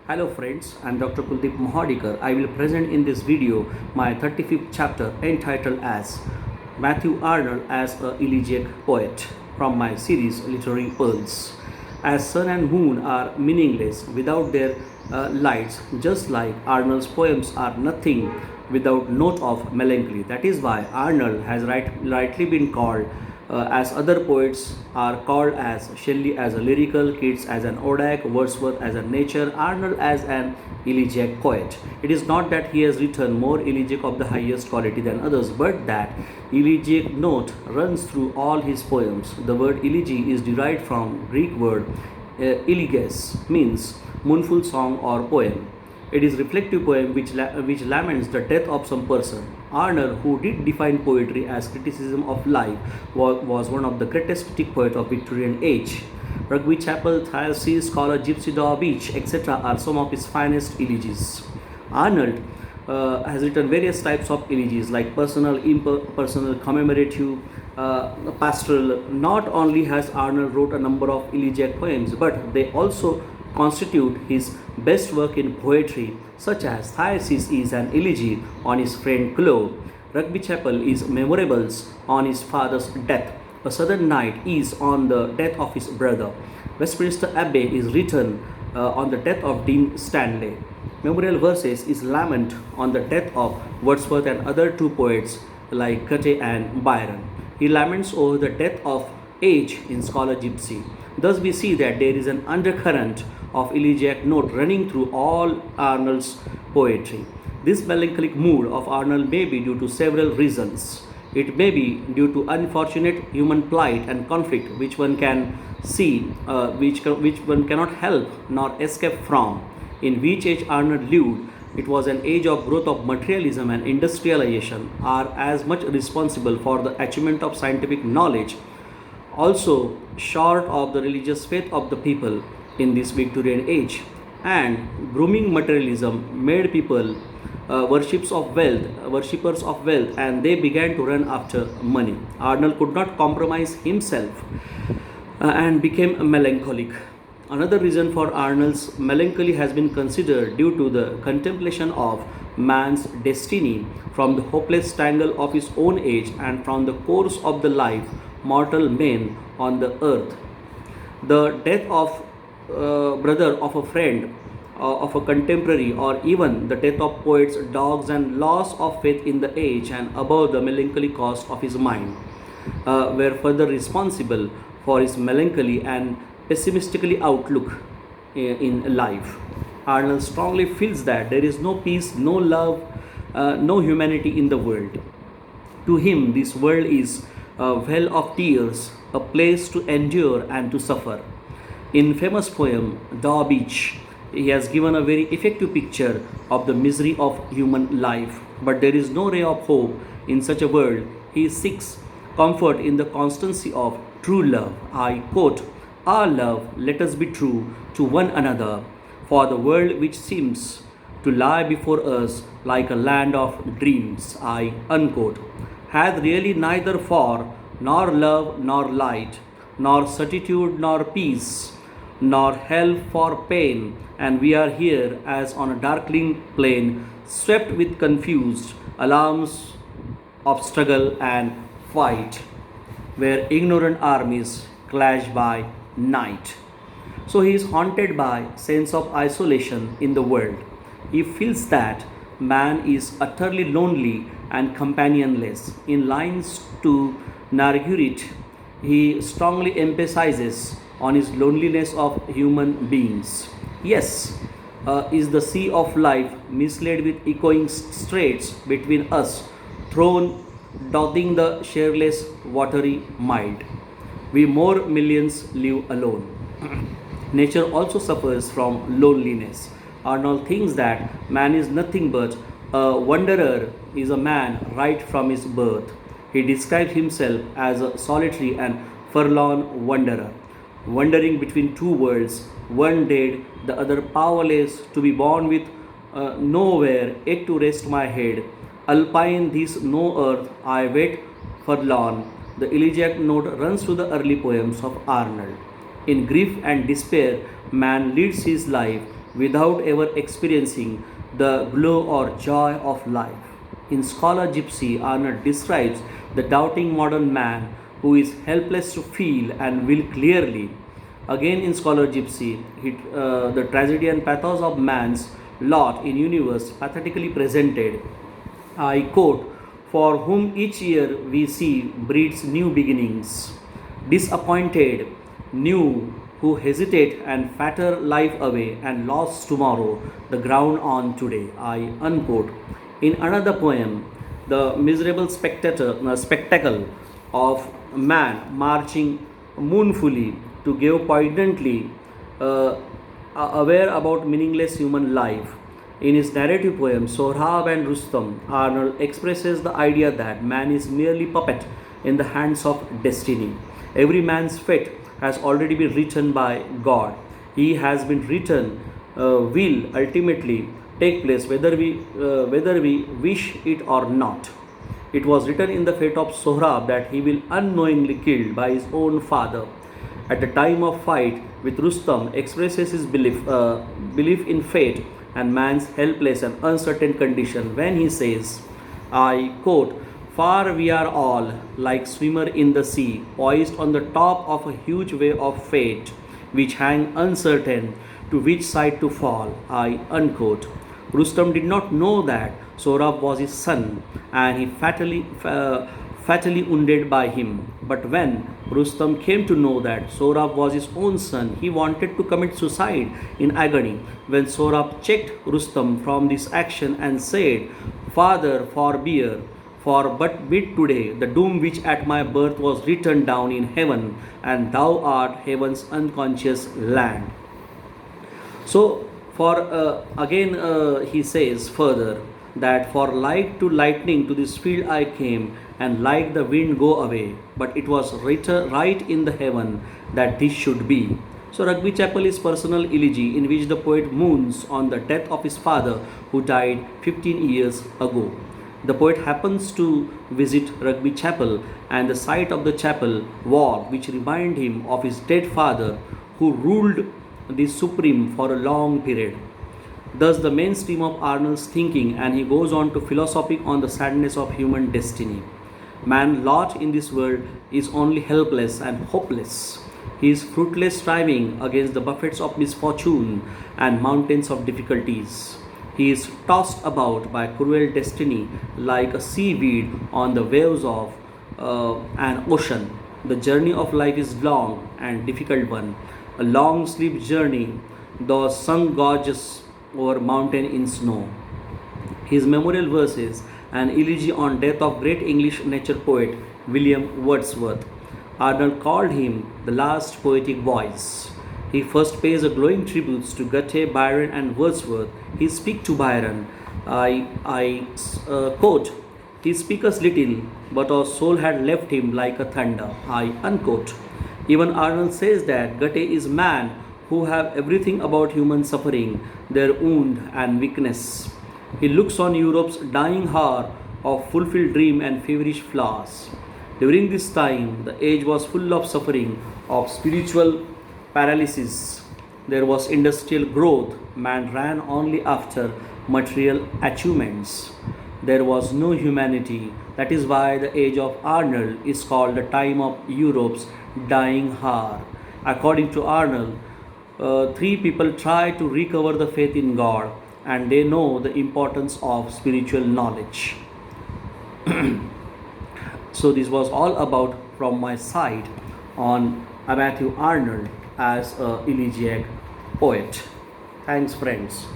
Hello friends, I am Dr. Kuldeep Mohadikar. I will present in this video my 35th chapter entitled as Matthew Arnold as a Elegiac poet from my series Literary Pearls. As sun and moon are meaningless without their lights, just like Arnold's poems are nothing without note of melancholy. That is why Arnold has rightly been called as other poets are called as Shelley as a lyrical, Keats as an Odak, Wordsworth as a nature, Arnold as an elegiac poet. It is not that he has written more elegiac of the highest quality than others, but that elegiac note runs through all his poems. The word elegy is derived from Greek word eleges, means mournful song or poem. It is reflective poem which laments the death of some person. Arnold, who did define poetry as criticism of life, was one of the greatest critic poets of Victorian age. Rugby Chapel, Thalesy, Scholar, Gypsy Dog Beach, etc. are some of his finest elegies. Arnold has written various types of elegies like personal, impersonal, commemorative, pastoral. Not only has Arnold wrote a number of elegiac poems, but they also constitute his best work in poetry, such as Thysis is an elegy on his friend Chloe, Rugby Chapel is memorables on his father's death, A Southern Night is on the death of his brother, Westminster Abbey is written on the death of Dean Stanley, Memorial Verses is lament on the death of Wordsworth and other two poets like Goethe and Byron. He laments over the death of age in Scholar Gypsy. Thus we see that there is an undercurrent of elegiac note running through all Arnold's poetry. This melancholic mood of Arnold may be due to several reasons. It may be due to unfortunate human plight and conflict which one can see, which one cannot help nor escape from. In which age Arnold lived, it was an age of growth of materialism and industrialization are as much responsible for the achievement of scientific knowledge, also short of the religious faith of the people in this Victorian age. And grooming materialism made people worshippers of wealth, and they began to run after money. Arnold could not compromise himself and became melancholic. Another reason for Arnold's melancholy has been considered due to the contemplation of man's destiny from the hopeless tangle of his own age and from the course of the life mortal men on the earth. The death of brother of a friend, of a contemporary, or even the death of poets, dogs, and loss of faith in the age and above the melancholy cost of his mind were further responsible for his melancholy and pessimistically outlook in life. Arnold strongly feels that there is no peace, no love, no humanity in the world. To him, this world is a well of tears, a place to endure and to suffer. In famous poem Daw Beach, he has given a very effective picture of the misery of human life. But there is no ray of hope in such a world. He seeks comfort in the constancy of true love. I quote, "Our love, let us be true to one another, for the world which seems to lie before us like a land of dreams," I unquote, hath really neither for nor love nor light, nor certitude nor peace, nor help for pain, and we are here as on a darkling plain, swept with confused alarms of struggle and fight, where ignorant armies clash by night. So he is haunted by sense of isolation in the world. He feels that man is utterly lonely and companionless. In lines to Nargurit, he strongly emphasizes on his loneliness of human beings. Yes, is the sea of life misled with echoing straits between us, thrown dothing the shareless watery mild. We more millions live alone. Nature also suffers from loneliness. Arnold thinks that man is nothing but a wanderer, is a man right from his birth. He describes himself as a solitary and forlorn wanderer, wandering between two worlds, one dead, the other powerless, to be born with nowhere, yet to rest my head. Alpine this no earth, I wait forlorn. The elegiac note runs through the early poems of Arnold. In grief and despair, man leads his life without ever experiencing the glow or joy of life. In Scholar Gypsy, Arnold describes the doubting modern man who is helpless to feel and will clearly. Again, in Scholar Gypsy, the tragedy and pathos of man's lot in universe pathetically presented. I quote, "For whom each year we see breeds new beginnings, disappointed, new, who hesitate and fatter life away and lost tomorrow, the ground on today." I unquote. In another poem, the miserable spectacle of man marching mournfully to give poignantly aware about meaningless human life. In his narrative poem Sohrab and Rustam, Arnold expresses the idea that man is merely puppet in the hands of destiny. Every man's fate has already been written by God. He has been written will ultimately take place whether we wish it or not. It was written in the fate of Sohrab that he will unknowingly killed by his own father. At the time of fight with Rustam, expresses his belief in fate and man's helpless and uncertain condition when he says, I quote, "Far we are all like swimmer in the sea, poised on the top of a huge wave of fate, which hang uncertain to which side to fall." I unquote. Rustam did not know that Sohrab was his son, and he fatally wounded by him. But when Rustam came to know that Sohrab was his own son, he wanted to commit suicide in agony. When Sohrab checked Rustam from this action and said, "Father, forbear, for but with today the doom which at my birth was written down in heaven, and thou art heaven's unconscious land." So, he says further that for like to lightning to this field I came, and like the wind go away, but it was right in the heaven that this should be. So Rugby Chapel is personal elegy in which the poet mourns on the death of his father who died 15 years ago. The poet happens to visit Rugby Chapel and the site of the chapel wall which remind him of his dead father who ruled the supreme for a long period. Thus the mainstream of Arnold's thinking, and he goes on to philosophic on the sadness of human destiny. Man's lot in this world is only helpless and hopeless. He is fruitless striving against the buffets of misfortune and mountains of difficulties. He is tossed about by cruel destiny like a seaweed on the waves of an ocean. The journey of life is long and difficult one, a long sleep journey, though sun gorges over mountain in snow. His memorial verses, an elegy on death of great English nature poet William Wordsworth. Arnold called him the last poetic voice. He first pays a glowing tributes to Goethe, Byron, and Wordsworth. He speaks to Byron. I quote, "He speaks little, but our soul had left him like a thunder." I unquote. Even Arnold says that Goethe is man who have everything about human suffering, their wound and weakness. He looks on Europe's dying hour of fulfilled dream and feverish flowers. During this time, the age was full of suffering, of spiritual paralysis. There was industrial growth. Man ran only after material achievements. There was no humanity. That is why the age of Arnold is called the time of Europe's dying hour. According to Arnold, three people try to recover the faith in God, and they know the importance of spiritual knowledge. So this was all about from my side on Matthew Arnold as a Elegiac poet. Thanks, friends.